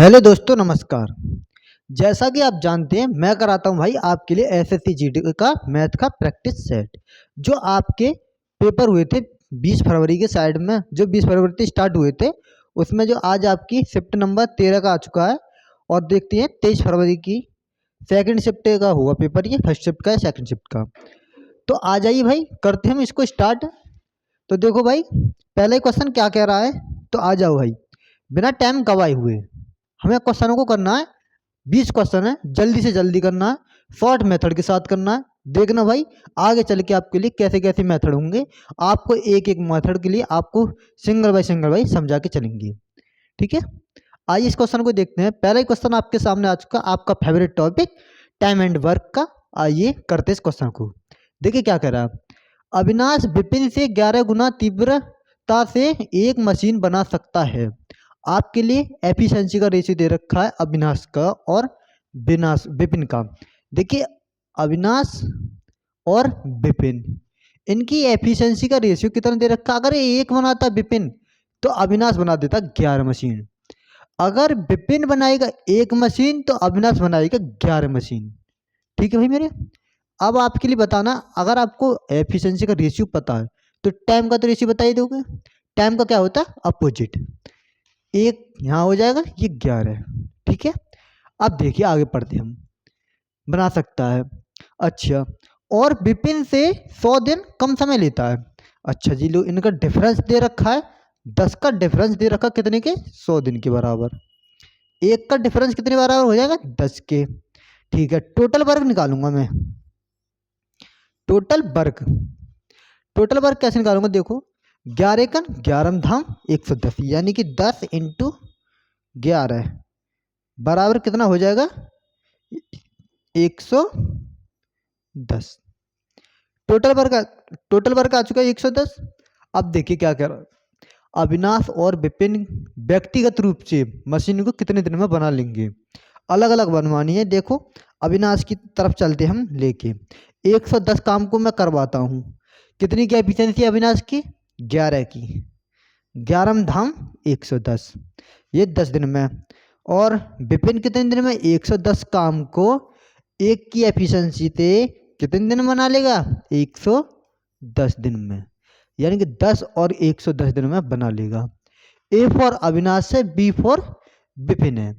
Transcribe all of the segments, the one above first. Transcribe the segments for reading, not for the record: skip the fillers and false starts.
Hello दोस्तों, नमस्कार। जैसा कि आप जानते हैं, मैं कराता हूं भाई आपके लिए एसएससी जीडी का मैथ का प्रैक्टिस सेट। जो आपके पेपर हुए थे 20 फरवरी के साइड में, जो 20 फरवरी से स्टार्ट हुए थे, उसमें जो आज आपकी शिफ्ट नंबर 13 का आ चुका है। और देखते हैं 23 फरवरी की सेकंड शिफ्ट का हुआ पेपर, ये फर्स्ट शिफ्ट का है सेकंड शिफ्ट का। तो आ जाइए भाई, करते हैं हम इसको स्टार्ट। तो देखो भाई, पहले क्वेश्चन क्या कह रहा है, तो आ जाओ भाई। बिना टाइम गवाए हुए हमें क्वेश्चनों को करना है। 20 क्वेश्चन है, जल्दी से जल्दी करना है, शॉर्ट मेथड के साथ करना है। देखना भाई आगे चल के आपके लिए कैसे कैसे मेथड होंगे। आपको एक एक मेथड के लिए आपको सिंगल बाय समझा के चलेंगे, ठीक है। आइए इस क्वेश्चन को देखते हैं। पहला क्वेश्चन आपके सामने आ चुका, आपका favourite topic time and work का। आइए करते इस क्वेश्चन को। देखिए क्या कह रहा है। अविनाश विपिन से 11 गुना तीव्रता से एक मशीन बना सकता है। आपके लिए एफिशिएंसी का रेशियो दे रखा है अविनाश का और विनाश विपिन का। देखिए अविनाश और विपिन, इनकी एफिशिएंसी का रेशियो कितना दे रखा है। अगर एक बनाता विपिन तो अविनाश बना देता 11 मशीन। अगर विपिन बनाएगा एक मशीन तो अविनाश बनाएगा 11 मशीन। ठीक है भाई मेरे। अब आपके लिए बताना, अगर आपको एफिशिएंसी का रेशियो पता है तो टाइम का तो रेशियो बता ही दोगे। टाइम का क्या होता है, अपोजिट। एक यहाँ हो जाएगा, ये 11 है, ठीक है। अब देखिए आगे पढ़ते हम। बना सकता है, अच्छा। और विपिन से 100 दिन कम समय लेता है। अच्छा जी, लो इनका डिफरेंस दे रखा है 10 का डिफरेंस दे रखा, कितने के, 100 दिन के बराबर। एक का डिफरेंस कितने बराबर हो जाएगा, 10 के। ठीक है, टोटल वर्क निकालूंगा मैं। टोटल वर्क, टोटल वर्क कैसे निकालूंगा, देखो 11 का 11 धाम 110, यानी कि 10 इंटू 11 बराबर कितना हो जाएगा, 110। टोटल वर्क आ चुका है 110। अब देखिए क्या कह रहा है। अविनाश और विपिन व्यक्तिगत रूप से मशीन को कितने दिन में बना लेंगे। अलग अलग बनवानी है। देखो अविनाश की तरफ चलते हम लेके। 110 काम को मैं करवाता हूँ। कितनी की एफिशिएंसी अविनाश की, 11 की। 11 धाम 110, ये 10 दिन में। और विपिन कितने दिन में, 110 काम को एक की एफिशिएंसी से कितने दिन में बना लेगा, 110 दिन में। यानी कि 10 और 110 दिन में बना लेगा। ए फॉर अविनाश है, बी फॉर विपिन है।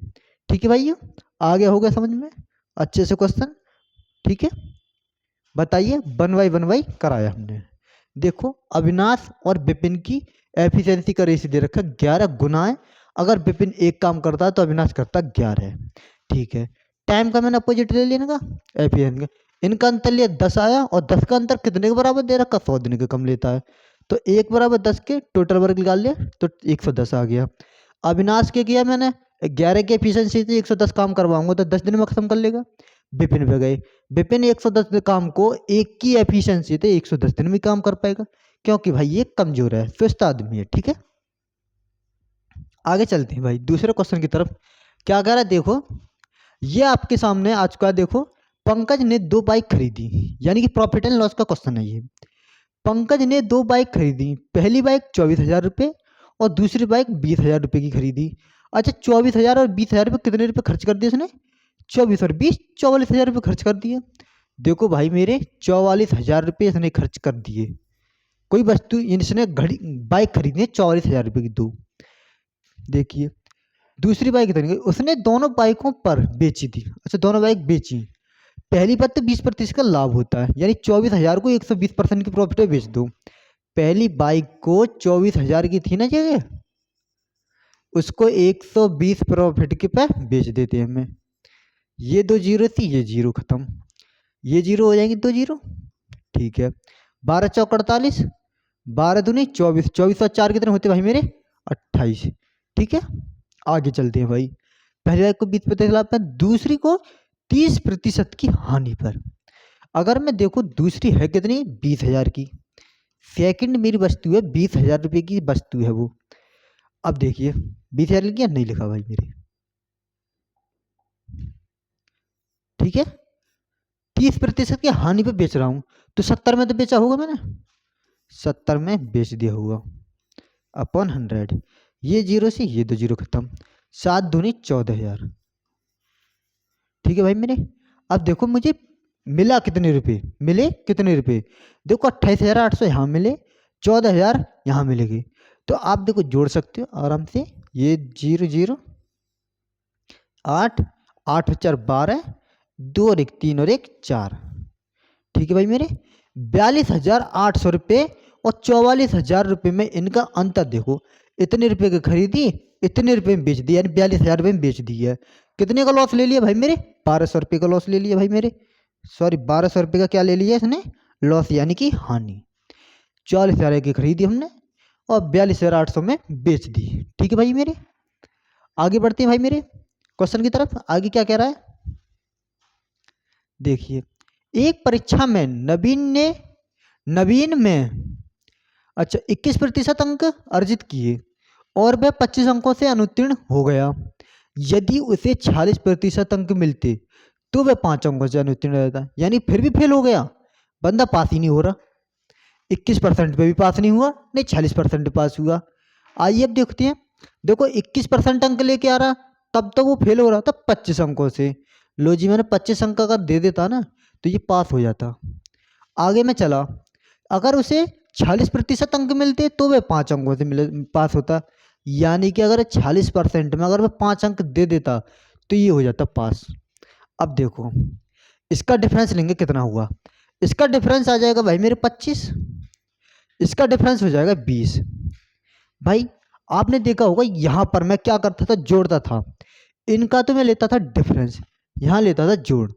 ठीक है भाइयों, आगे हो गया समझ में अच्छे से क्वेश्चन, ठीक है। बताइए, वन बाई कराया हमने। देखो अविनाश और विपिन की एफिशिएंसी का रेशियो दे रखा 11 गुना है। अगर विपिन एक काम करता है तो अविनाश करता 11 है, ठीक है। टाइम का मैंने अपोजिट ले लिया ना, एफिशिएंसी का। इनका अंतर लिया 10 आया, और 10 का अंतर कितने के बराबर दे रखा, 100 दिन के कम लेता है। तो 1 बराबर 10 के टोटल वर्क निकाल लिया तो 110 आ गया। अविनाश के किया मैंने 11 की एफिशिएंसी से 110 काम करवाऊंगा तो 10 दिन में खत्म कर लेगा। विपिन पे गए, विपिन 110 काम को एक की एफिशिएंसी थे 110 दिन में काम कर पाएगा, क्योंकि भाई ये कमजोर है, सुस्त आदमी है, ठीक है। आगे चलते हैं भाई दूसरे क्वेश्चन की तरफ। क्या कह रहा है, देखो ये आपके सामने आ चुका है। देखो पंकज ने 2 बाइक खरीदी, यानी कि प्रॉफिट एंड लॉस का क्वेश्चन है ये। पंकज ने 2 बाइक खरीदी। पहली बाइक 24,000 रुपये और दूसरी बाइक 20,000 रुपये की खरीदी। अच्छा, 24,000 और 20,000 रुपये कितने रुपये खर्च कर दिए उसने, 24 और 20, 44,000 रुपये खर्च कर दिए। देखो भाई मेरे, 44,000 रुपये इसने खर्च कर दिए। कोई वस्तु इसने घड़ी बाइक खरीदी है 44,000 रुपये की दो। देखिए दूसरी बाइक कितनी, उसने दोनों बाइकों पर बेची थी। अच्छा, दोनों बाइक बेची। पहली बात तो 20% का लाभ होता है, यानी 24,000 को 120% की प्रॉफिट में बेच दो। पहली बाइक को 24,000 की थी ना जगह, उसको 120 प्रॉफिट के पे बेच देते हैं हमें। ये 2 जीरो थी, ये जीरो खत्म, ये जीरो हो जाएंगे 2 जीरो, ठीक है। 12 चौक 48, 12 दूनी 24, 24 और 4 कितने होते भाई मेरे, 28, ठीक है। आगे चलते हैं भाई। पहली बाइक को 20% लाभ पर, दूसरी को 30% की हानि पर। अगर मैं देखो दूसरी है कितनी, 20,000 की। सेकंड मेरी वस्तु है 20,000 रुपये की वस्तु है वो। अब देखिए 20,000 लिखा नहीं लिखा भाई मेरे, ठीक है। 30% की हानि पे बेच रहा हूं, तो 70 में तो बेचा होगा मैंने, 70 में बेच दिया होगा अपॉन 100। ये जीरो से ये 2 जीरो खत्म, 7 दूनी 14,000। ठीक है भाई मेरे। अब देखो मुझे मिला कितने रुपए, मिले कितने रुपए, देखो 28,800 यहाँ मिले, 14,000 यहाँ मिलेगी। तो आप देखो जोड़ सकते हो आराम से, ये 0 0 8 8 4 12, 2 और 1 3 और 1 4। ठीक है भाई मेरे, 42,800 रुपये और 44,000 रुपये में इनका अंतर देखो। इतने रुपए की खरीदी, इतने रुपए में बेच दी, यानी 42,000 रुपये में बेच दी है। कितने का लॉस ले लिया भाई मेरे, 1200 रुपये का लॉस ले लिया भाई मेरे। सॉरी, 1200 रुपये का क्या ले लिया इसने, लॉस यानी कि हानि। 44,000 की खरीदी हमने और 42,800 में बेच दी। ठीक है भाई मेरे, आगे बढ़ते हैं भाई मेरे क्वेश्चन की तरफ। आगे क्या कह रहा है देखिए, एक परीक्षा में नवीन में 21% अंक अर्जित किए और वह 25 अंकों से अनुत्तीर्ण हो गया। यदि उसे 46% अंक मिलते तो वह 5 अंकों से अनुत्तीर्ण रहता, यानी फिर भी फेल हो गया, बंदा पास ही नहीं हो रहा। 21% पे भी पास नहीं हुआ, नहीं 46% पास हुआ। आइए अब देखते हैं, देखो 21% अंक लेके आ रहा, तब तो वो फेल हो रहा था 25 अंकों से। लो जी, मैंने 25 अंक अगर दे देता ना तो ये पास हो जाता। आगे मैं चला, अगर उसे 46% अंक मिलते तो वह 5 अंकों से मिले पास होता, यानी कि अगर 46% में अगर वह 5 अंक दे देता तो ये हो जाता पास। अब देखो इसका डिफरेंस लेंगे, कितना हुआ, इसका डिफरेंस आ जाएगा भाई मेरे 25, इसका डिफरेंस हो जाएगा 20। भाई आपने देखा होगा यहाँ पर मैं क्या करता था, जोड़ता था, इनका तो मैं लेता था डिफरेंस, यहाँ लेता था जोड़।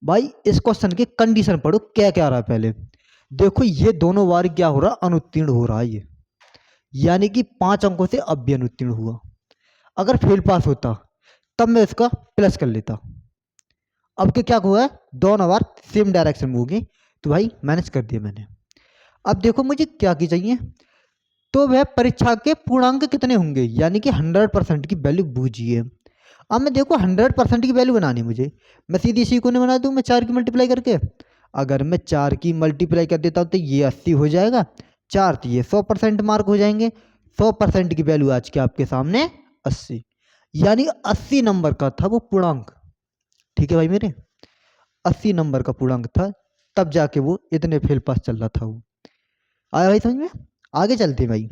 भाई इस क्वेश्चन की कंडीशन पढ़ो, क्या क्या रहा है पहले देखो, ये दोनों बार क्या हो रहा, अनुत्तीर्ण हो रहा है ये, यानी कि 5 अंकों से अब भी अनुत्तीर्ण हुआ। अगर फेल पास होता तब मैं इसका प्लस कर लेता। अब क्या हुआ है, दोनों बार सेम डायरेक्शन में होगी, तो भाई मैनेज कर दिया मैंने। अब देखो मुझे क्या की चाहिए, तो वह परीक्षा के पूर्णांक कितने होंगे, यानी कि 100% की वैल्यू बूझिए। अब मैं देखो 100% की वैल्यू बनानी है मुझे, मैं सीधी इसी को नहीं बना दूँ, मैं 4 की मल्टीप्लाई करके, अगर मैं 4 की मल्टीप्लाई कर देता हूँ तो ये 80 हो जाएगा, 4 तो ये 100% मार्क हो जाएंगे। 100% की वैल्यू आज के आपके सामने 80, यानी 80 नंबर का था वो पूर्णांक। ठीक है भाई मेरे, 80 नंबर का पूर्णांक था, तब जाके वो इतने फेल पास चल रहा था वो। आया भाई समझ में, आगे चलते हैं भाई।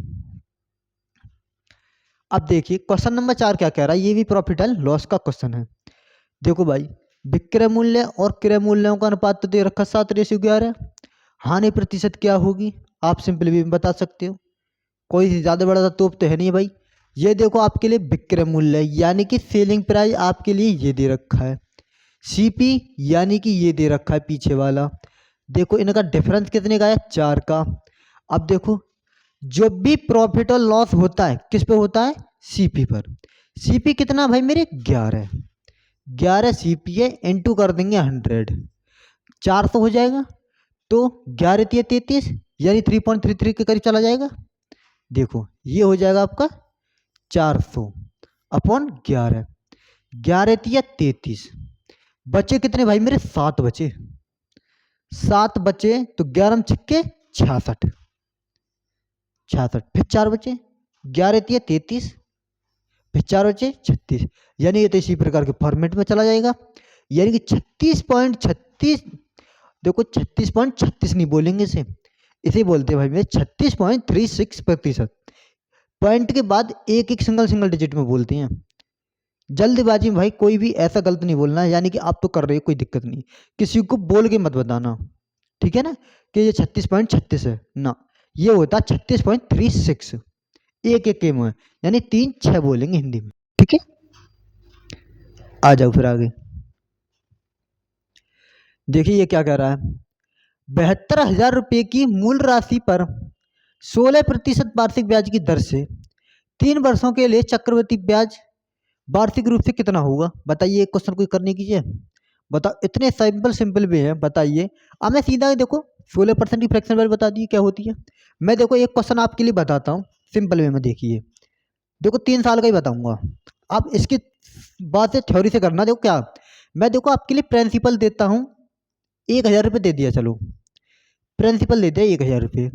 अब देखिए क्वेश्चन नंबर 4 क्या कह रहा है, ये भी प्रॉफिट एंड लॉस का क्वेश्चन है। देखो भाई, विक्रय मूल्य और क्रय मूल्यों का अनुपात तो दे रखा 7:11। हानि प्रतिशत क्या होगी, आप सिंपली भी बता सकते हो, कोई ज्यादा बड़ा तोप तो है नहीं भाई। ये देखो आपके लिए विक्रय मूल्य यानी कि सेलिंग प्राइस आपके लिए ये दे रखा है, सीपी यानी कि ये दे रखा है पीछे वाला। देखो इनका डिफरेंस कितने का है, 4 का। अब देखो जो भी प्रॉफिट और लॉस होता है किस पे होता है, सीपी पर। सीपी कितना भाई मेरे, 11। 11 सीपी है, इंटू कर देंगे 100, 400 हो जाएगा। तो 11 तिया 33, यानी 3.33 के करीब चला जाएगा। देखो ये हो जाएगा आपका 400 अपॉन 11, 11 तिया 33, बचे कितने भाई मेरे, 7 बचे। 7 बचे तो 11 छिक्के 66, 66 फिर 4 बचे, 11 तिया 33, फिर 4 बचे 36, यानी ये तो इसी प्रकार के फॉर्मेट में चला जाएगा, यानी कि 36.36। देखो 36.36 नहीं बोलेंगे इसे, इसे बोलते हैं भाई मेरे 36.36%। पॉइंट के बाद एक एक सिंगल सिंगल डिजिट में बोलते हैं। जल्दबाजी में भाई कोई भी ऐसा गलत नहीं बोलना है, यानी कि आप तो कर रहे हो कोई दिक्कत नहीं, किसी को बोल के मत बताना, ठीक है ना, कि ये 36.36 है ना, ये होता 36.36, एक एक के में, यानी 3 6 बोलेंगे हिंदी में। ठीक है, आ जाओ फिर आगे। देखिए ये क्या कह रहा है, 72,000 रुपये की मूल राशि पर 16% वार्षिक ब्याज की दर से 3 वर्षों के लिए चक्रवृद्धि ब्याज वार्षिक रूप से कितना होगा, बताइए। क्वेश्चन कोई करने कीजिए, बताओ, इतने सिंपल सिंपल भी है, बताइए। अब मैं सीधा देखो 16% की फ्रैक्शन वैल्यू बता दी क्या होती है। मैं देखो एक क्वेश्चन आपके लिए बताता हूँ सिंपल वे में, देखिए देखो 3 साल का ही बताऊंगा, आप इसकी बात से थ्योरी से करना। देखो क्या, मैं देखो आपके लिए प्रिंसिपल देता हूँ, 1,000 रुपये दे दिया, चलो प्रिंसिपल दे दिया 1,000 रुपये,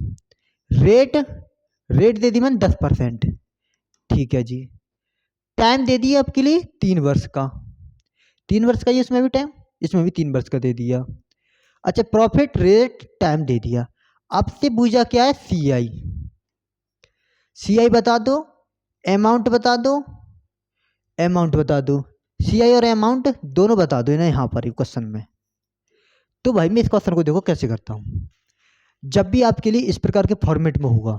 रेट रेट दे दी मैंने 10%, ठीक है जी। टाइम दे दिया आपके लिए 3 वर्ष का, 3 वर्ष का ही इसमें भी टाइम, इसमें भी 3 वर्ष का दे दिया। अच्छा, प्रॉफिट रेट टाइम दे दिया। आपसे पूछा क्या है, सीआई, सीआई बता दो, अमाउंट बता दो, अमाउंट बता दो, सीआई और अमाउंट दोनों बता दो ना यहाँ पर क्वेश्चन में। तो भाई मैं इस क्वेश्चन को देखो कैसे करता हूँ। जब भी आपके लिए इस प्रकार के फॉर्मेट में होगा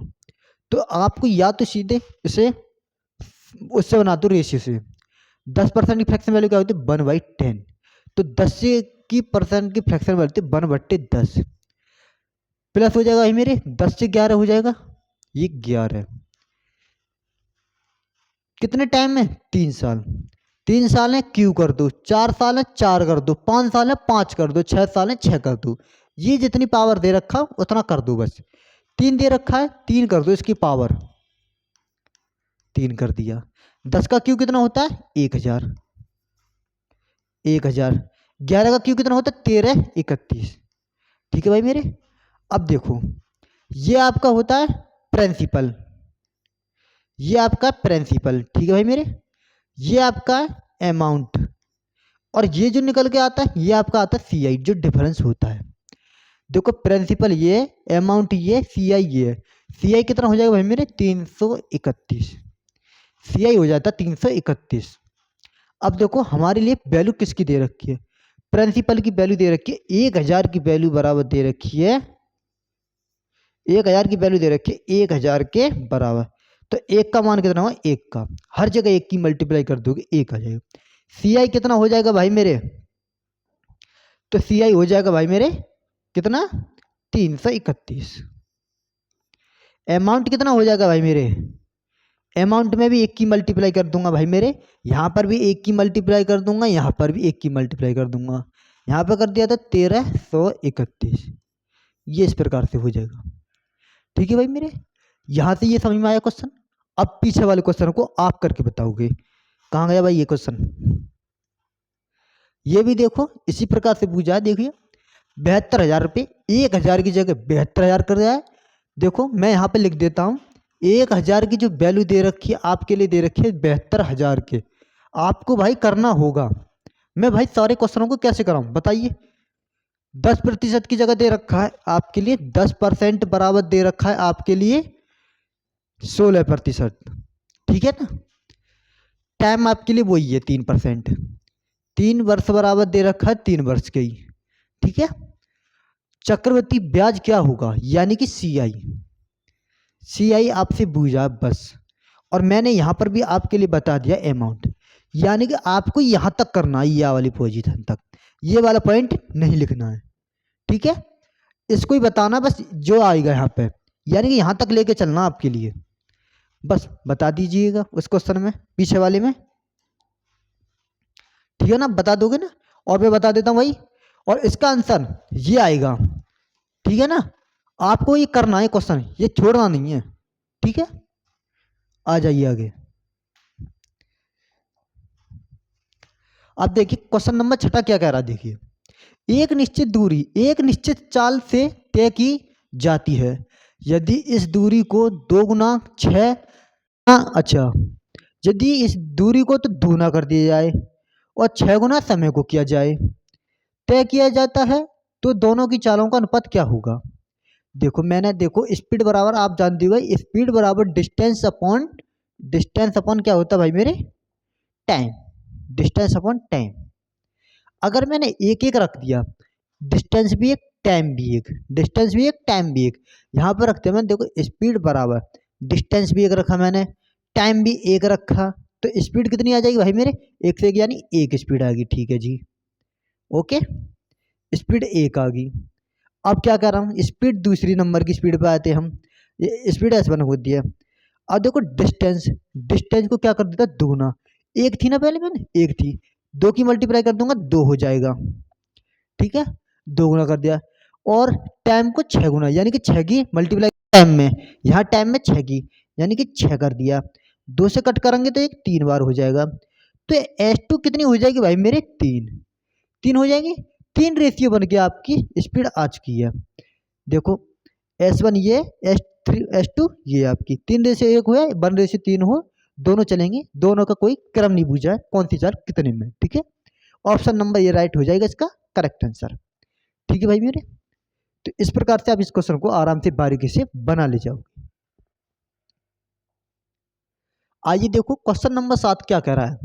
तो आपको या तो सीधे इसे उससे बना दो रेशियो से। 10% की फ्रैक्शन वैल्यू क्या होती है, 1/10। तो 10 से की परसेंट की फ्रैक्शन वैल्यू होती है 1/10, प्लस हो जाएगा भाई मेरे 10 से 11 हो जाएगा, ये 11। कितने टाइम में, 3 साल, 3 साल है क्यू कर दो, 4 साल है 4 कर दो, 5 साल है 5 कर दो, 6 साल है 6 कर दो। ये जितनी पावर दे रखा उतना कर दो बस। 3 दे रखा है 3 कर दो, इसकी पावर 3 कर दिया। 10 का क्यू कितना होता है, 1000, 1000। 11 का क्यू कितना होता है, 13 31। ठीक है भाई मेरे। अब देखो ये आपका होता है प्रिंसिपल, ये आपका प्रिंसिपल, ठीक है भाई मेरे। ये आपका अमाउंट, और ये जो निकल के आता है ये आपका आता है सीआई, जो डिफरेंस होता है। देखो प्रिंसिपल ये, अमाउंट ये, सीआई ये। सीआई कितना हो जाएगा भाई मेरे, 331, सीआई हो जाता है 331। अब देखो हमारे लिए वैल्यू किसकी दे रखी है, प्रिंसिपल की वैल्यू दे रखी है 1000 की वैल्यू बराबर दे रखी है, 1000 की वैल्यू दे रखी है 1000 के बराबर। तो एक का मान कितना होगा, एक का, हर जगह एक की मल्टीप्लाई कर दोगे एक आ जाएगा। सीआई कितना हो जाएगा भाई मेरे, तो सीआई हो जाएगा भाई मेरे कितना, 331। अमाउंट कितना हो जाएगा भाई मेरे, अमाउंट में भी एक की मल्टीप्लाई कर दूंगा भाई मेरे, यहाँ पर भी एक की मल्टीप्लाई कर दूंगा, यहाँ पर भी एक की मल्टीप्लाई कर दूंगा। यहाँ पर कर दिया था 1331, ये इस प्रकार से हो जाएगा। ठीक है भाई मेरे, यहाँ से ये समझ में आया क्वेश्चन। अब पीछे वाले क्वेश्चन को आप करके बताओगे। कहाँ गया भाई ये क्वेश्चन, ये भी देखो इसी प्रकार से पूछा है। देखिए 72,000 रुपये, 1000 की जगह 72,000 कर दिया है। देखो मैं यहाँ पे लिख देता हूँ, 1000 की जो वैल्यू दे रखी है आपके लिए दे रखी है 72,000 के। आपको भाई करना होगा, मैं भाई सारे क्वेश्चनों को कैसे कराऊँ बताइए। 10% की जगह दे रखा है आपके लिए 10% बराबर दे रखा है आपके लिए 16%। ठीक है ना, टाइम आपके लिए वही है 3%, 3 वर्ष बराबर दे रखा है 3 वर्ष के ही। ठीक है, चक्रवृद्धि ब्याज क्या होगा, यानी कि सीआई, सीआई आपसे पूछा बस। और मैंने यहाँ पर भी आपके लिए बता दिया अमाउंट, यानी कि आपको यहाँ तक करना है, ये वाली पोजीशन तक, ये वाला पॉइंट नहीं लिखना है। ठीक है, इसको ही बताना बस जो आएगा यहाँ पे, यानी कि यहाँ तक लेके चलना आपके लिए, बस बता दीजिएगा उस क्वेश्चन में पीछे वाले में। ठीक है ना, बता दोगे ना, और मैं बता देता हूँ भाई, और इसका आंसर ये आएगा। ठीक है ना, आपको ये करना है क्वेश्चन, ये छोड़ना नहीं है। ठीक है, आ जाइए आगे। अब देखिए क्वेश्चन नंबर 6 क्या कह रहा है, देखिए एक निश्चित दूरी एक निश्चित चाल से तय की जाती है, यदि इस दूरी को 2 गुना 6, अच्छा, यदि इस दूरी को तो दूना कर दिया जाए और 6 गुना समय को किया जाए, तय किया जाता है, तो दोनों की चालों का अनुपात क्या होगा। देखो मैंने, देखो स्पीड बराबर आप जानते हो भाई, स्पीड बराबर डिस्टेंस अपॉन क्या होता है भाई मेरे, टाइम, डिस्टेंस अपॉन टाइम। अगर मैंने एक एक रख दिया, डिस्टेंस भी एक टाइम भी एक, डिस्टेंस भी एक टाइम भी एक, यहाँ पर रखते हैं मैंने, देखो स्पीड बराबर डिस्टेंस भी एक रखा मैंने, टाइम भी एक रखा, तो स्पीड कितनी आ जाएगी भाई मेरे, एक से एक यानी एक स्पीड आ गई। ठीक है जी, ओके, स्पीड एक आ गई। अब क्या कर रहा हूँ, स्पीड दूसरी नंबर की स्पीड पे आते हैं हम, ये स्पीड S1 होती है। अब देखो डिस्टेंस, डिस्टेंस को क्या कर देता दूना, एक थी ना पहले मैंने, एक थी, 2 की मल्टीप्लाई कर दूंगा 2 हो जाएगा। ठीक है, 2 गुना कर दिया, और टाइम को 6 गुना, यानी कि 6 की मल्टीप्लाई टाइम में, यहाँ टाइम में 6 की, यानी कि 6 कर दिया, 2 से कट करेंगे तो एक 3 बार हो जाएगा। तो S2 कितनी हो जाएगी भाई मेरे, 3 हो जाएगी। 3 रेशियो बन के आपकी स्पीड आ चुकी है। देखो S1 ये, S3 S2 ये आपकी 3 रेशियो 1 हुआ, 1 रेशियो 3 हो दोनों चलेंगे, दोनों का कोई क्रम नहीं पूछा है कौन सी चाल कितने में। ठीक है, ऑप्शन नंबर ये राइट हो जाएगा इसका करेक्ट आंसर। ठीक है भाई मेरे, तो इस प्रकार से आप इस क्वेश्चन को आराम से बारीकी से बना ले जाओ। आइए देखो क्वेश्चन नंबर 7 क्या कह रहा है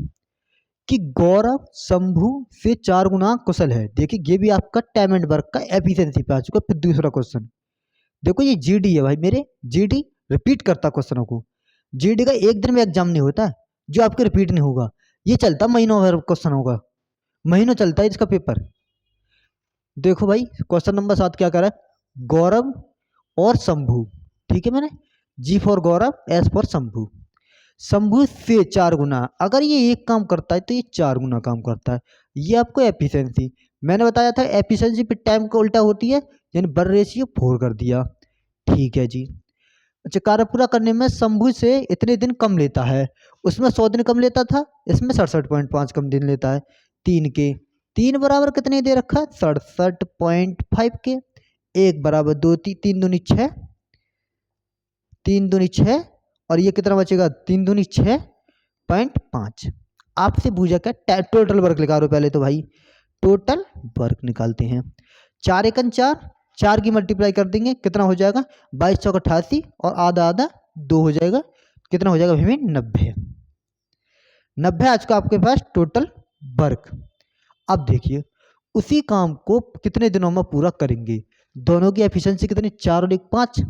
कि गौरव शंभू से 4 गुना कुशल है। देखिए ये भी आपका टाइम एंड वर्क का एफिशिएंसी पे आ चुका है। फिर दूसरा क्वेश्चन देखो, ये जीडी है भाई मेरे, जीडी रिपीट करता क्वेश्चनों को। जीडी का एक दिन में एग्जाम नहीं होता है जो आपके रिपीट नहीं होगा, ये चलता महीनों भर क्वेश्चन होगा, महीनों चलता है इसका पेपर। देखो भाई क्वेश्चन नंबर 7 क्या कर रहा है, गौरव और शंभू। ठीक है, मैंने G for Gaurav, S for Shambhu. Shambhu से 4 गुना, अगर ये एक काम करता है तो ये 4 गुना काम करता है। ये आपको एफिशिएंसी, मैंने बताया था एफिशिएंसी पे टाइम का उल्टा होती है, यानी बर रेशियो 4 कर दिया। ठीक है जी। अच्छा, कार्य पूरा करने में शंभू से इतने दिन कम लेता है, उसमें 100 दिन कम लेता था, इसमें 67.5 कम दिन लेता है। 3 के 3 बराबर कितने दे रखा है, 67.5 के। 1 बराबर 2, 3 दूनी 6, 3 दूनी 6, और ये कितना बचेगा, 3 दूनी 6.5। आपसे पूछा क्या, टोटल वर्क निकालो पहले तो भाई, टोटल वर्क निकालते हैं। 4 एकन 4, 4 की मल्टीप्लाई कर देंगे कितना हो जाएगा, 22 चौक 88, और आधा आधा 2 हो जाएगा, कितना हो जाएगा भाई 90। 90 आज का आपके पास टोटल वर्क। अब देखिए उसी काम को कितने दिनों में पूरा करेंगे, दोनों की एफिशिएंसी कितनी, 4 और 1 5,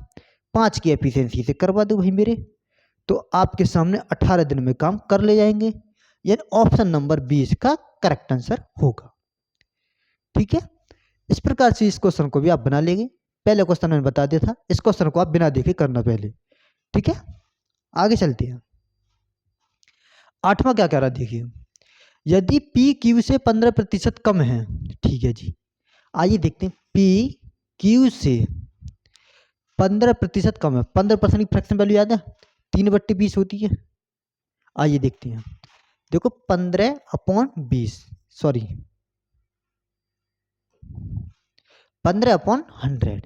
5 की एफिशिएंसी से करवा दो भाई मेरे, तो आपके सामने 18 दिन में काम कर ले जाएंगे, यानी ऑप्शन नंबर 20 का करेक्ट आंसर होगा। ठीक है, इस प्रकार से इस क्वेश्चन को भी आप बना लेंगे। पहले क्वेश्चन मैंने बता दिया था, इस क्वेश्चन को आप बिना देखे करना पहले। ठीक है, आगे चलते हैं। 8वां क्या कह रहा है देखिए, यदि पी क्यू से 15% कम है। ठीक है जी, आइए देखते हैं, पी क्यू से 15% कम है। 15% की फ्रैक्शन वैल्यू याद है, 3/20 होती है। आइए देखते हैं, देखो 15/20, सॉरी 15/100,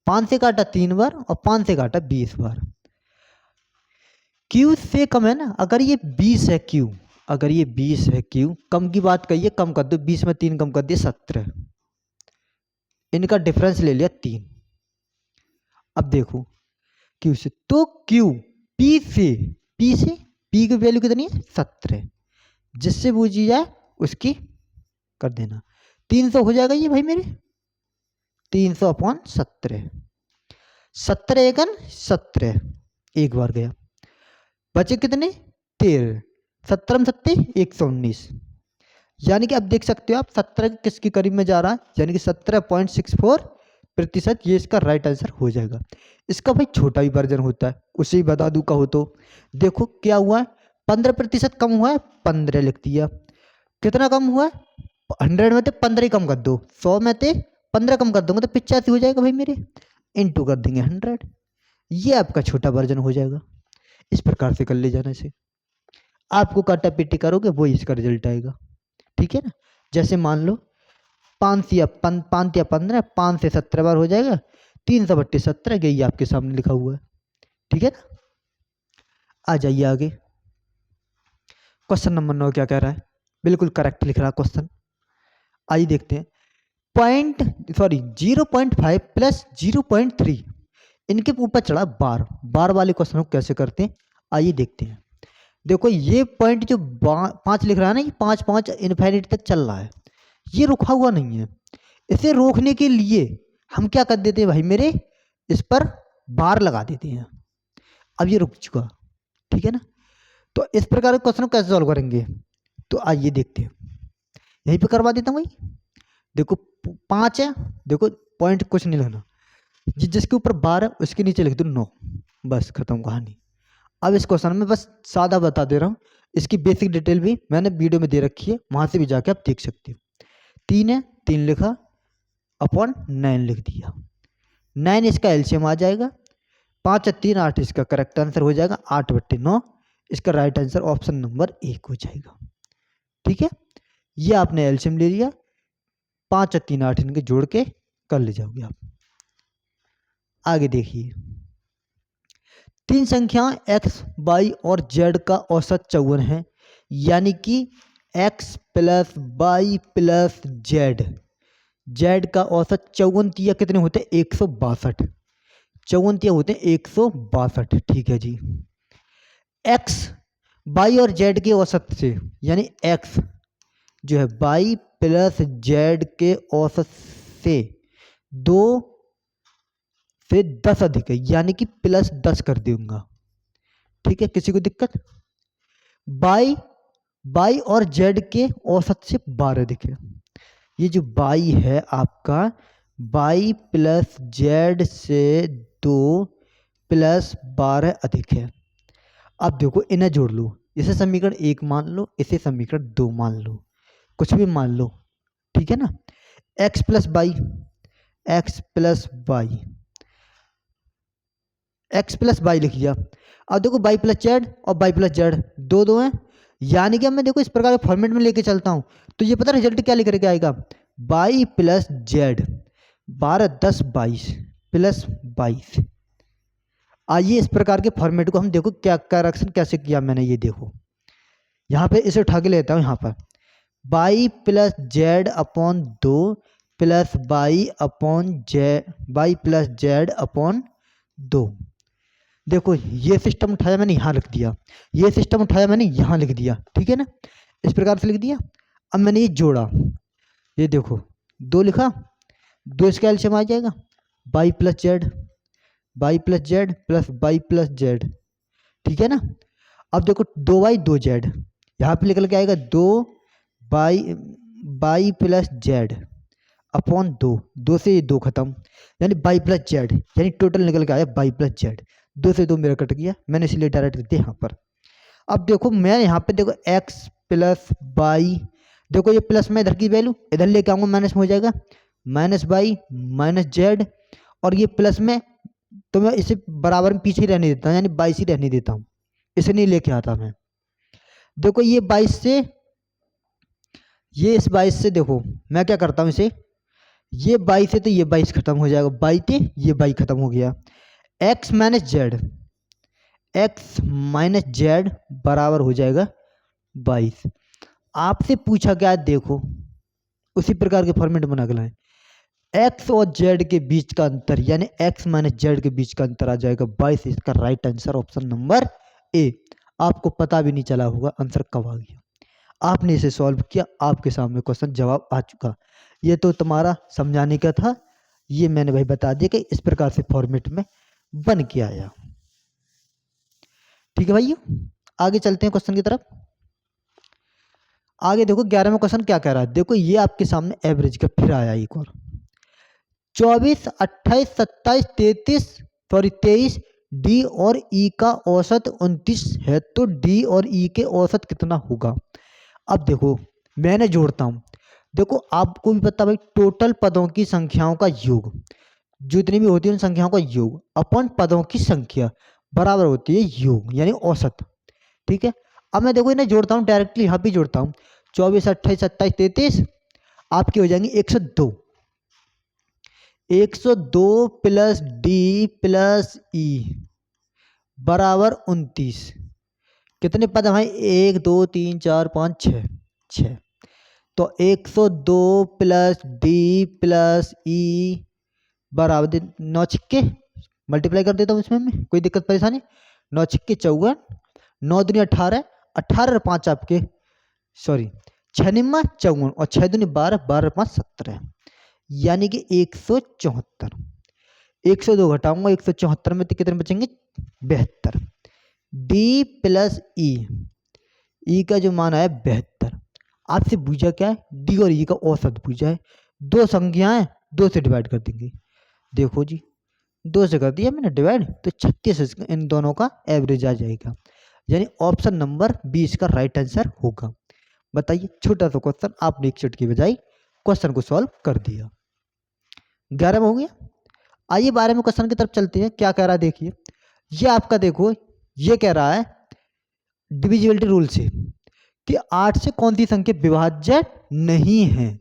5 से काटा 3 बार और 5 से काटा 20 बार। क्यू से कम है ना, अगर ये 20 है क्यू, अगर ये 20 है क्यू, कम की बात कहिए, कम कर दो, 20 में 3 कम कर दिए 17, इनका डिफरेंस ले लिया 3। अब देखो क्यू से, तो क्यू पी से, पी की वैल्यू कितनी है 17, जिससे पूछी जाए उसकी कर देना, 300 हो जाएगा ये भाई मेरे, 300/17, 17 एकन 17, एक बार गया, बचे कितने 13, 17 में 17 119, यानी कि अब देख सकते हो आप 17 किसके करीब में जा रहा है, यानी कि 17.64%, ये इसका राइट आंसर हो जाएगा। इसका भाई छोटा भी वर्जन होता है, उसे ही बता दूं कहो तो, देखो क्या हुआ है, 15% कम हुआ है, 15 लिख दिया, कितना कम हुआ है, 100 में तो 15 ही कम कर दो, 100 में तो 15 कम कर दूंगा तो 85 हो जाएगा भाई मेरे, इंटू कर देंगे 100, ये आपका छोटा वर्जन हो जाएगा। इस प्रकार से कर ले जाने से आपको काटा पीटी करोगे वही इसका रिजल्ट आएगा। ठीक है ना, जैसे मान लो 5 या 15, 5 से 17 बार हो जाएगा, 300/17, यही आपके सामने लिखा हुआ है। ठीक है ना, आ जाइए आगे। क्वेश्चन नंबर 9 क्या कह रहा है, बिल्कुल करेक्ट लिख रहा है क्वेश्चन। आइए देखते हैं, 0.5 प्लस 0.3, इनके ऊपर चढ़ा बार, बार वाले क्वेश्चन को कैसे करते हैं आइए देखते हैं। देखो ये पॉइंट जो 5 लिख रहा है ना, ये 5 5 इनफाइनाइट तक चल रहा है, ये रुका हुआ नहीं है। इसे रोकने के लिए हम क्या कर देते हैं भाई मेरे, इस पर बार लगा देते हैं, अब ये रुक चुका। ठीक है ना, तो इस प्रकार के क्वेश्चन को कैसे सॉल्व करेंगे, तो आइए देखते हैं, यहीं पे करवा देता हूँ भाई। देखो 5 है, देखो पॉइंट कुछ नहीं लिखना, जिसके ऊपर बार है उसके नीचे लिख दो 9, बस खत्म कहानी। अब इस क्वेश्चन में बस सादा बता दे रहा हूँ, इसकी बेसिक डिटेल भी मैंने वीडियो में दे रखी है, वहां से भी जाके आप देख सकते हो। 3 है, 3 लिखा अपॉन 9 लिख दिया, 9 इसका एलसीएम आ जाएगा, 5 और 3 8, इसका करेक्ट आंसर हो जाएगा 8/9, इसका राइट आंसर ऑप्शन नंबर 1 हो जाएगा। ठीक है, ये आपने एलसीएम ले लिया, 5 और 3 8 इनके जोड़ के कर ले जाओगे आप। आगे देखिए तीन संख्याएं x, y और z का औसत 54 है, यानी कि x plus Y plus Z का औसत 54 तिया कितने होते हैं? 162। 54 तिया होते हैं 162। ठीक है जी। x वाई और जेड के औसत से, यानी x जो है वाई प्लस जेड के औसत से 2 से 10 अधिक है, यानी कि प्लस 10 कर दूंगा। ठीक है, किसी को दिक्कत? बाई बाई और जेड के औसत से 12 अधिक है। ये जो बाई है आपका, बाई प्लस जेड से 2 प्लस 12 अधिक है। अब देखो इन्हें जोड़ लो, इसे समीकरण 1 मान लो, इसे समीकरण 2 मान लो, कुछ भी मान लो। ठीक है ना। x plus by, x plus by, x plus by लिख लिया। अब देखो बाई प्लस जेड और बाई प्लस जेड दो दो हैं, यानी कि अब मैं देखो इस प्रकार के फॉर्मेट में लेके चलता हूं तो ये पता रिजल्ट क्या लिख करके आएगा? By plus Z 12 10 22 plus 22। आइए इस प्रकार के फॉर्मेट को हम देखो क्या करेक्शन कैसे किया मैंने, ये देखो यहाँ पे इसे उठा के लेता हूँ। यहाँ पर by plus Z upon 2 plus by plus Z upon 2। देखो ये सिस्टम उठाया मैंने यहाँ लिख दिया, ये सिस्टम उठाया मैंने यहाँ लिख दिया। ठीक है ना, इस प्रकार से लिख दिया। अब मैंने ये जोड़ा, ये देखो 2 लिखा, 2 इसका एलसीएम आ जाएगा by plus Z plus by plus Z. ठीक है ना। अब देखो 2y 2z, यहाँ पे निकल के आएगा 2 बाई प्लस जेड अपॉन 2 से ये 2 खत्म, यानी बाई प्लस जेड, यानी टोटल निकल के आया बाई प्लस जेड। 2 से 2 मेरा कट गया, मैंने इसलिए डायरेक्ट लिख दिया यहाँ पर। अब देखो मैं यहाँ पे देखो x प्लस बाई, देखो ये प्लस में इधर की वैल्यू इधर लेके आऊंगा, माइनस में हो जाएगा माइनस बाई माइनस जेड, और ये प्लस में तो मैं इसे बराबर में पीछे ही रहने देता हूँ, यानी 22 ही रहने देता हूँ, इसे नहीं लेके आता मैं। देखो ये 22 से, ये इस 22 से देखो मैं क्या करता हूँ, इसे ये 22 से तो ये 22 खत्म हो जाएगा, 22 से ये 22 खत्म हो गया। x माइनस जेड बराबर हो जाएगा 22। आपसे पूछा क्या है, देखो उसी प्रकार के फॉर्मेट बना के लाए। x और z के बीच का अंतर, यानी x माइनस जेड के बीच का अंतर आ जाएगा 22। इसका right answer option number A. आपको पता भी नहीं चला होगा आंसर कब आ गया, आपने इसे सॉल्व किया, आपके सामने क्वेश्चन जवाब आ चुका। ये तो तुम्हारा समझाने का था, ये मैंने भाई बता दिया कि इस प्रकार से फॉर्मेट में बन के आया। ठीक है भाइयों, आगे चलते हैं क्वेश्चन की तरफ। आगे देखो 11वां क्वेश्चन क्या कह रहा है, देखो ये आपके सामने एवरेज का फिर आया एक और। 24 28 27 33 सॉरी 23 डी और ई का औसत 29 है, तो डी और ई के औसत कितना होगा? अब देखो मैंने जोड़ता हूं, देखो आपको भी पता भाई टोटल पदों की संख्याओं का योग, जितनी भी होती है उन संख्याओं का योग अपन पदों की संख्या बराबर होती है योग, यानी औसत। ठीक है, अब मैं देखो इन्हें जोड़ता हूँ डायरेक्टली, यहाँ भी जोड़ता हूँ। 24 28 27 33 आपकी हो जाएंगी 102। 102 प्लस डी प्लस ई बराबर 29। कितने पद हैं भाई? 1 2 3 4 5 6। तो 102 प्लस डी प्लस ई बराबर 9 छिक्के मल्टीप्लाई कर देता हूँ इसमें मैं, कोई दिक्कत परेशानी? 9 छिक्के 54, 9 दूनी 18, 18 और 5 आपके सॉरी 6 निम्मा 54 और 6 दूनी 12, 12 5 17, यानी कि 174। 102 घटाऊंगा 174 में तो कितने बचेंगे? 72। डी प्लस ई का जो मान आया 72। आपसे पूछा क्या है? डी और ई का औसत पूछा है। दो संख्याएं 2 से डिवाइड कर देंगे, देखो जी 2 से कर दिया मैंने डिवाइड, तो 36 इन दोनों का एवरेज आ जाएगा, यानी ऑप्शन नंबर 20 का राइट आंसर होगा। बताइए, छोटा सा क्वेश्चन आपने एक चुटकी बजाई क्वेश्चन को सॉल्व कर दिया। 11 में हो गया। आइए 12वें क्वेश्चन की तरफ चलते हैं। क्या कह रहा है देखिए, ये आपका देखो ये कह रहा है डिविजिबिलिटी रूल से कि 8 से कौन सी संख्या विभाज्य नहीं है,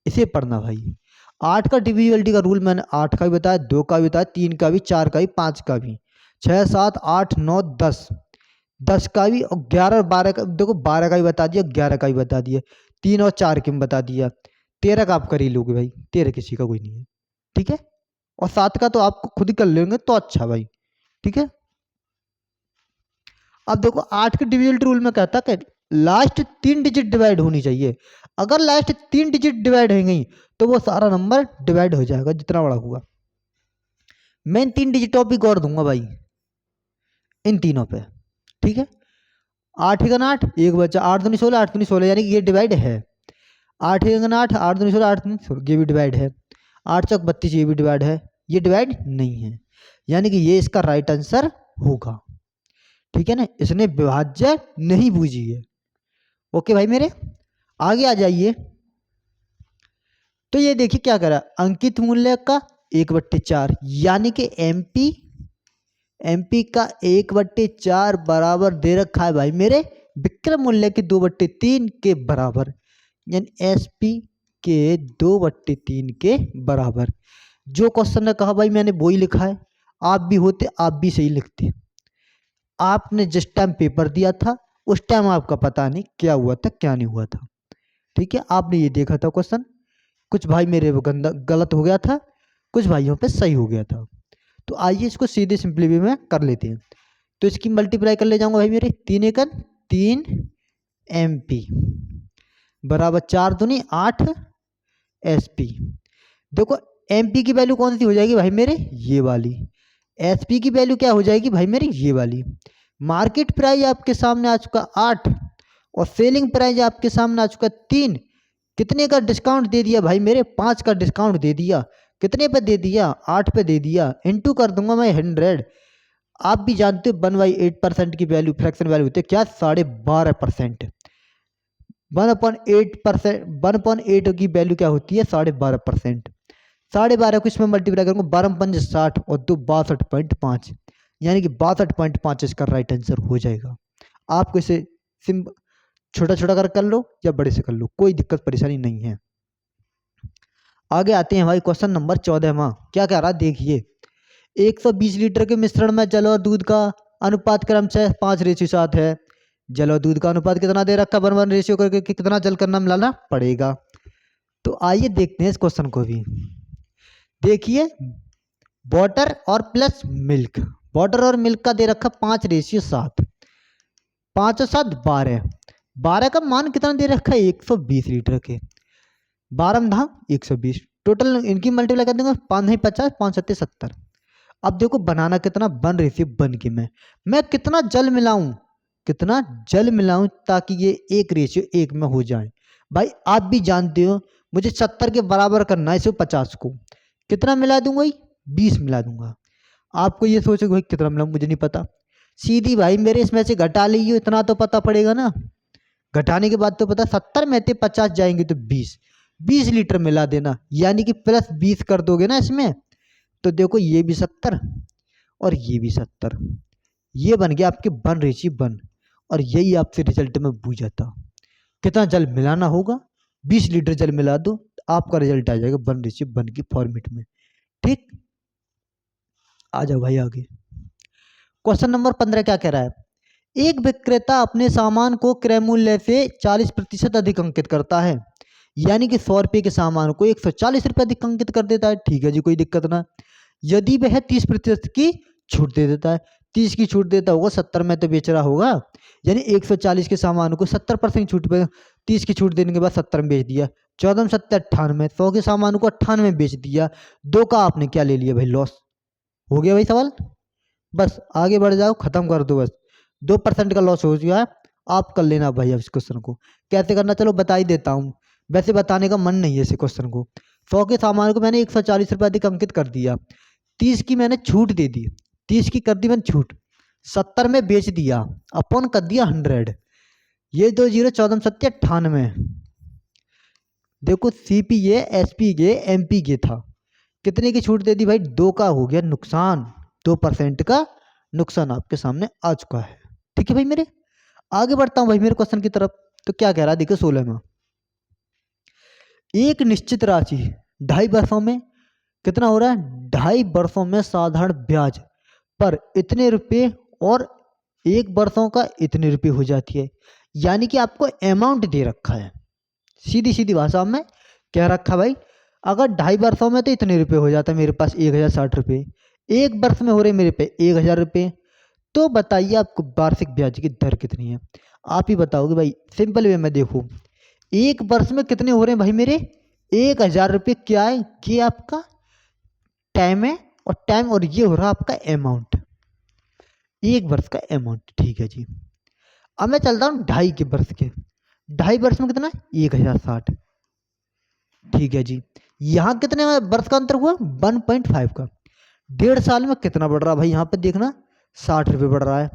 इसे पढ़ना भाई। 8 का डिविजिबिलिटी का रूल मैंने 8 का भी बताया, 2 का भी बताया, 3 का भी, 4 का भी, 5 का भी। 6 7 8 9 10, 10 का भी और 11 और 12 का, देखो 12 का भी बता दिया, 11 का भी बता दिया, 3 और 4 के में बता दिया, 13 का आप कर ही लोगे भाई, 13 किसी का कोई नहीं है, ठीक है। और 7 का तो आप खुद ही कर लेंगे तो अच्छा भाई, ठीक है। अब देखो 8 के डिविजल रूल में कहता है कि लास्ट 3 डिजिट डिवाइड होनी चाहिए। अगर लास्ट 3 डिजिट डिवाइड हो गई तो वो सारा नंबर डिवाइड हो जाएगा जितना बड़ा होगा। मैं इन 3 डिजिटों पर गौर दूंगा भाई, इन तीनों पे, ठीक है। 8 एकन 8, एक बचा, 8 दूनी 16, 8 दूनी 16, यानी कि ये डिवाइड है। 8 एकन 8, 8 दूनी 16, 8 दूनी 16, ये भी डिवाइड है। 8 चौक 32, ये भी डिवाइड है। ये डिवाइड नहीं है, यानी कि ये इसका राइट आंसर होगा, ठीक है ना। इसने विभाज्य नहीं बूझी है। ओके भाई मेरे, आगे आ जाइए। तो ये देखिए क्या करा, अंकित मूल्य का 1/4, यानी कि एमपी का 1/4 बराबर दे रखा है भाई मेरे विक्रम मूल्य के 2/3 के बराबर, यानी एसपी के 2/3 के बराबर। जो क्वेश्चन ने कहा भाई मैंने वो ही लिखा है, आप भी होते आप भी सही लिखते। आपने जिस टाइम पेपर दिया था उस टाइम आपका पता नहीं क्या हुआ था क्या नहीं हुआ था, ठीक है। आपने ये देखा था क्वेश्चन, कुछ भाई मेरे वो गलत हो गया था, कुछ भाइयों पे सही हो गया था। तो आइए इसको सीधे सिंपली वे में कर लेते हैं। तो इसकी मल्टीप्लाई कर ले जाऊंगा भाई मेरे, 3 एकन 3 MP बराबर 4 दूनी 8 SP। देखो MP की वैल्यू कौन सी हो जाएगी भाई मेरे, ये वाली। SP की वैल्यू क्या हो जाएगी भाई मेरी, ये वाली। मार्केट प्राइस आपके सामने आ चुका 8 और सेलिंग प्राइस आपके सामने आ चुका 3। कितने का डिस्काउंट दे दिया भाई मेरे, 5 का डिस्काउंट दे दिया। कितने पे दे दिया, 8 पे दे दिया। इंटू कर दूंगा मैं 100। आप भी जानते हो 1/8% की वैल्यू फ्रैक्शन वैल्यू होती है क्या, 12.5%। 1/8%, 1/8 की वैल्यू क्या होती है, 12.5%। 12.5 को इसमें मल्टीप्लाई करूंगा, 12×5 60 और 2 62.5, यानी कि 62.5 इसका राइट आंसर हो जाएगा। आपको इसे छोटा छोटा कर लो या बड़े से कर लो, कोई दिक्कत परेशानी नहीं है। आगे आते हैं भाई क्वेश्चन नंबर 14वां, क्या कह रहा देखिए। 120 लीटर के मिश्रण में जल और दूध का अनुपात क्रमशः 5:7 है। जल और दूध का अनुपात कितना दे रखा, 1:1 रेशियो करके कितना जल करना मिलाना पड़ेगा। तो आइए देखते हैं इस क्वेश्चन को भी। देखिए वाटर और प्लस मिल्क, वाटर और मिल्क का दे रखा 5:7, 5 और 7 12, 12 का मान कितना दे रखा है 120 लीटर के, 12 120, टोटल इनकी मल्टीप्लाई कर देंगे, 5 नहीं 50, 5 7 70। अब देखो बनाना कितना, 1:1 के मैं कितना जल मिलाऊं, कितना जल मिलाऊं ताकि ये 1:1 में हो जाए। भाई आप भी जानते हो मुझे 70 के बराबर करना है, इसे 50 को कितना मिला दूंगा, 20 मिला दूंगा। आपको ये सोचोगे भाई कितना मिलाऊं, मुझे नहीं पता। सीधी भाई मेरे इसमें से घटा लीजिए, इतना तो पता पड़ेगा ना। घटाने के बाद तो पता, 70 में थे 50 जाएंगे तो 20 लीटर मिला देना, यानी कि प्लस 20 कर दोगे ना इसमें, तो देखो ये भी 70 और ये भी 70, ये बन गया आपके 1:1। और यही आपसे रिजल्ट में पूछा था कितना जल मिलाना होगा, 20 लीटर जल मिला दो, आपका रिजल्ट आ जाएगा 1:1 की फॉर्मेट में, ठीक। आ जाओ भाई आगे। क्वेश्चन नंबर 15 क्या कह रहा है, एक विक्रेता अपने सामान को क्रय मूल्य से 40% अधिक अंकित करता है, यानी कि 100 रुपये के सामान को 140 रुपये अधिक अंकित कर देता है, ठीक है जी कोई दिक्कत ना। यदि वह 30% की छूट दे देता है, 30 की छूट देता होगा, 70 में तो बेच रहा होगा, यानी 140 के सामान को 70% छूट पे 30 की छूट देने के बाद 70 में बेच दिया, 14 में 70 98, 100 के सामान को 98 में बेच दिया, 2 का आपने क्या ले लिया भाई, लॉस हो गया भाई सवाल। बस आगे बढ़ जाओ, खत्म कर दो, बस 2% का लॉस हो गया है। आप कर लेना भाई अब इस क्वेश्चन को कैसे करना, चलो बता ही देता हूँ, वैसे बताने का मन नहीं है इस क्वेश्चन को। 100 के सामान को मैंने 140 रुपये अधिक अंकित कर दिया, 30 की मैंने छूट दे दी, 30 की कर दी मैंने छूट, 70 में बेच दिया, अपन कर दिया 100, ये 2 0 14 7 98। देखो CP ये SP ये MP ये था, कितने की छूट दे दी भाई, 2 का हो गया नुकसान, 2% का नुकसान आपके सामने आ चुका है, ठीक है भाई मेरे। आगे बढ़ता हूं भाई मेरे क्वेश्चन की तरफ। तो क्या कह रहा है देखो 16 में, एक निश्चित राशि 2.5 वर्षों में कितना हो रहा है, 2.5 वर्षों में साधारण ब्याज पर इतने रुपये और 1 वर्षों का इतने रुपये हो जाती है। यानी कि आपको अमाउंट दे रखा है, सीधी सीधी भाषा में कह रखा भाई, अगर 2.5 वर्षों में तो इतने रुपये हो जाता है मेरे पास 1060 रुपये, 1 वर्ष में हो रहे मेरे पे 1000 रुपये। तो बताइए आपको वार्षिक ब्याज की दर कितनी है? आप ही बताओगे भाई, सिंपल वे में देखो, 1 वर्ष में कितने हो रहे हैं भाई मेरे 1000 रुपये। क्या है? ये आपका टाइम है, और टाइम, और ये हो रहा आपका अमाउंट, 1 वर्ष का अमाउंट। ठीक है जी। अब मैं चलता हूँ 2.5 वर्ष के। 2.5 वर्ष में कितना? 1060। ठीक है जी। यहाँ कितने वर्ष का अंतर हुआ? 1.5 का। 1.5 साल में कितना बढ़ रहा है भाई? यहाँ पे देखना 60 रुपये बढ़ रहा है।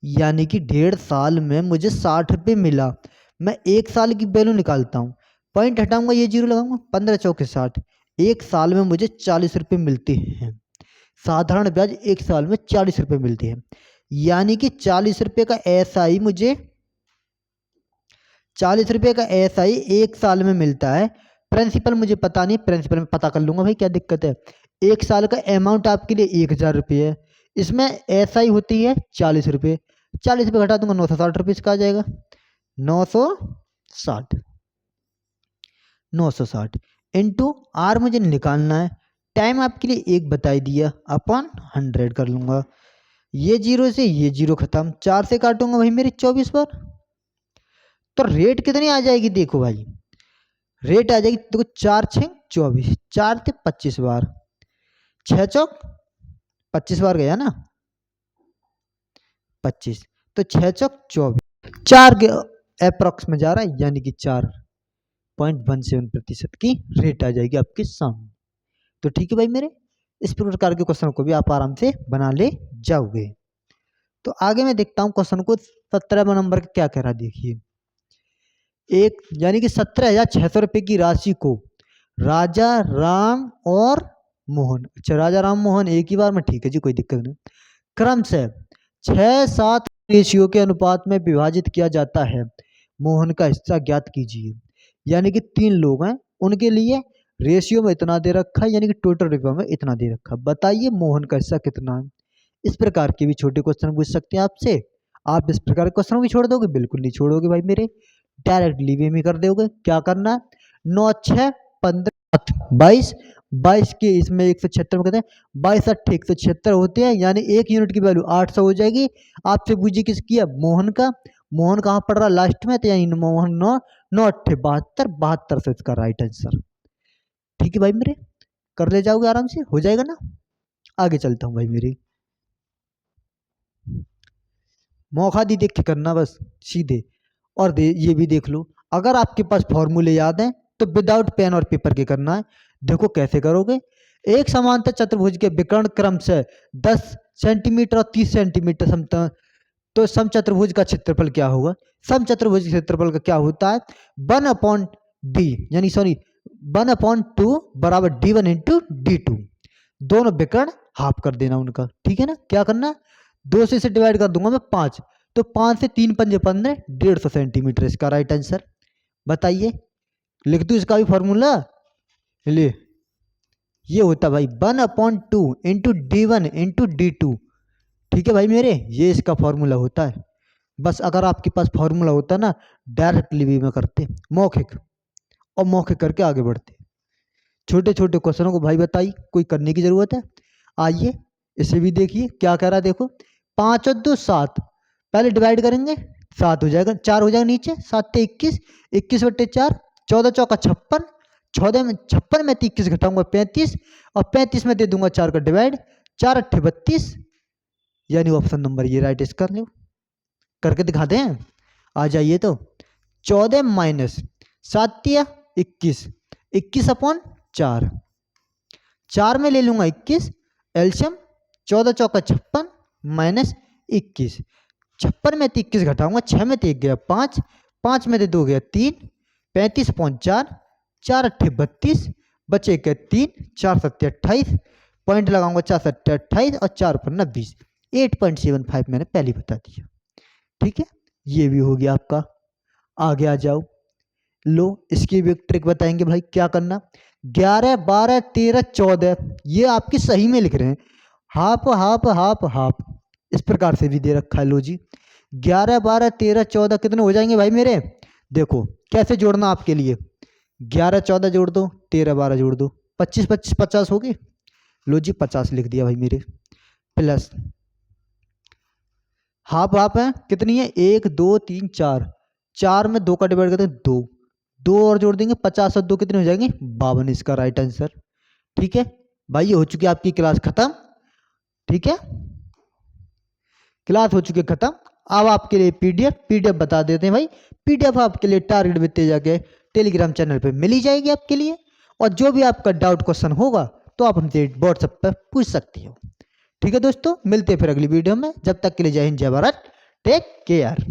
यानी कि 1.5 साल में मुझे 60 रुपये मिला। मैं 1 साल की वैल्यू निकालता हूँ, पॉइंट हटाऊंगा, ये जीरो लगाऊंगा, 15 चौके 60, 1 साल में मुझे 40 रुपये मिलते हैं। साधारण ब्याज 1 साल में 40 रुपये मिलते हैं। यानी कि 40 रुपये का एसआई मुझे 40 रुपये का एसआई 1 साल में मिलता है। प्रिंसिपल मुझे पता नहीं, प्रिंसिपल में पता कर लूंगा भाई, क्या दिक्कत है। 1 साल का अमाउंट आपके लिए 1000 रुपये है, इसमें एसआई होती है 40 रुपये। 40 रुपये घटा दूंगा, 960 रुपये इसका आ जाएगा। 960 960 इंटू आर मुझे निकालना है। टाइम आपके लिए 1 बताई दिया, अपन 100 कर लूंगा। ये जीरो से ये जीरो खत्म, 4 से काटूंगा भाई मेरे 24 बार। तो रेट कितनी आ जाएगी? देखो भाई, रेट आ जाएगी, देखो 4 6 24, 4 थे 25 बार, 6 चौक 25 बार गया ना, 25, तो 6 चौक 24, 4 के अप्रोक्स में जा रहा है, यानी कि 4.17% की रेट आ जाएगी आपके सामने। तो ठीक है भाई मेरे, इस प्रकार के क्वेश्चन को भी आप आराम से बना ले जाओगे। तो आगे मैं देखता हूँ क्वेश्चन को, 17 नंबर का क्या कह रहा है, देखिए। एक यानी कि 17,600 रुपये की राशि को राजा राम और मोहन, अच्छा राजा राम मोहन एक ही बार में, ठीक है जी, कोई दिक्कत नहीं, क्रम से 6-7 रेशियो के अनुपात में विभाजित किया जाता है। मोहन का हिस्सा ज्ञात कीजिए। यानी कि 3 लोग हैं, उनके लिए रेशियो में इतना दे रखा है, यानी कि टोटल रुपये में इतना दे रखा है। बताइए मोहन का हिस्सा कितना है? इस प्रकार के भी छोटे क्वेश्चन पूछ सकते हैं आपसे। आप इस प्रकार के क्वेश्चन भी छोड़ दोगे? बिल्कुल नहीं छोड़ोगे भाई मेरे, डायरेक्टली वे में कर दोगे। क्या करना है? 9 6 15 22, 22 के इसमें 176 में कहते हैं, 22 8 176 होते हैं, यानी 1 यूनिट की वैल्यू 800 हो जाएगी। आपसे पूछिए किसकी है? मोहन का। मोहन कहाँ पड़ रहा? लास्ट में, तो यानी मोहन 9 9 8 72, 72 से इसका राइट आंसर। ठीक है भाई मेरे, कर ले जाओगे आराम से, हो जाएगा ना। आगे चलता हूँ भाई मेरे, मौका दी देख के करना बस सीधे। और ये भी देख लो, अगर आपके पास फॉर्मूले याद हैं तो विदाउट पेन और पेपर के करना है। देखो कैसे करोगे। एक समांतर चतुर्भुज के विकर्ण क्रम से 10 सेंटीमीटर और 30 सेंटीमीटर समतल, तो समचतुर्भुज का क्षेत्रफल क्या होगा? समचतुर्भुज के क्षेत्रफल का क्या होता है? 1/d, यानी सॉरी 1/2 बराबर d1 इंटू d2। दोनों विकर्ण हाफ कर देना उनका, ठीक है ना। क्या करना? 2 से इसे डिवाइड कर दूंगा मैं 5, तो 5 से 3 पंजे 15, 150 सेंटीमीटर इसका राइट आंसर। बताइए, लिख दूं इसका भी फॉर्मूला? ले, ये होता भाई 1/2 इंटू d1 इंटू d2। ठीक है भाई मेरे, ये इसका फॉर्मूला होता है। बस अगर आपके पास फॉर्मूला होता ना, डायरेक्टली भी में करते मौखिक, और मौखिक करके आगे बढ़ते। छोटे छोटे क्वेश्चनों को भाई बताइए, कोई करने की जरूरत है। आइए इसे भी देखिए क्या कह रहा है। देखो 5 और 2 7, पहले डिवाइड करेंगे, 7 हो जाएगा, 4 हो जाएगा नीचे, 7 21, 21/4, 14 चौका 56, 14 में 56 में 21 घटाऊंगा 35, और 35 में दे दूंगा 4 का डिवाइड, 4 8 32, यानी ऑप्शन नंबर ये राइट इस कर लो। करके दिखा दें, आ जाइए। तो 14 माइनस 7 21, 21/4, 4 में ले लूंगा 21 एल्शियम, 14 चौका 56 माइनस 21, 56 में 21 घटाऊंगा, 6 में 1 गया 5, 5 में 2 गया 3, 35/4, 4 8 32, बचे क्या 3, 4 7 28, पॉइंट लगाऊंगा 4 7 28 और 4 5 20, 8.75 मैंने पहले बता दिया। ठीक है, ये भी हो गया आपका। आगे आ जाओ, लो इसकी भी एक ट्रिक बताएंगे भाई। क्या करना? 11 12 13 14, ये आपकी सही में लिख रहे हैं, हाफ हाफ हाफ हाफ इस प्रकार से भी दे रखा है। लो जी, 11 12 13 14 कितने हो जाएंगे भाई मेरे? देखो कैसे जोड़ना आपके लिए, 11 14 जोड़ दो, 13 12 जोड़ दो, 25 25 50 हो गए। लो जी 50 लिख दिया भाई मेरे, प्लस हाफ हाफ है कितनी है, 1 2 3 4, 4 में 2 का डिवाइड करते हैं 2, 2 और जोड़ देंगे 50 और 2 कितने हो जाएंगे 52, इसका राइट आंसर। ठीक है भाई, ये हो चुकी है आपकी क्लास खत्म। ठीक है, क्लास हो चुकी है खत्म। अब आपके लिए पीडीएफ बता देते हैं भाई। पीडीएफ आपके लिए टारगेट वित्ते जाके टेलीग्राम चैनल पे मिल ही जाएगी आपके लिए। और जो भी आपका डाउट क्वेश्चन होगा तो आप हमसे व्हाट्सएप पर पूछ सकती हो। ठीक है दोस्तों, मिलते हैं फिर अगली वीडियो में। जब तक के लिए जय हिंद जय भारत, टेक केयर।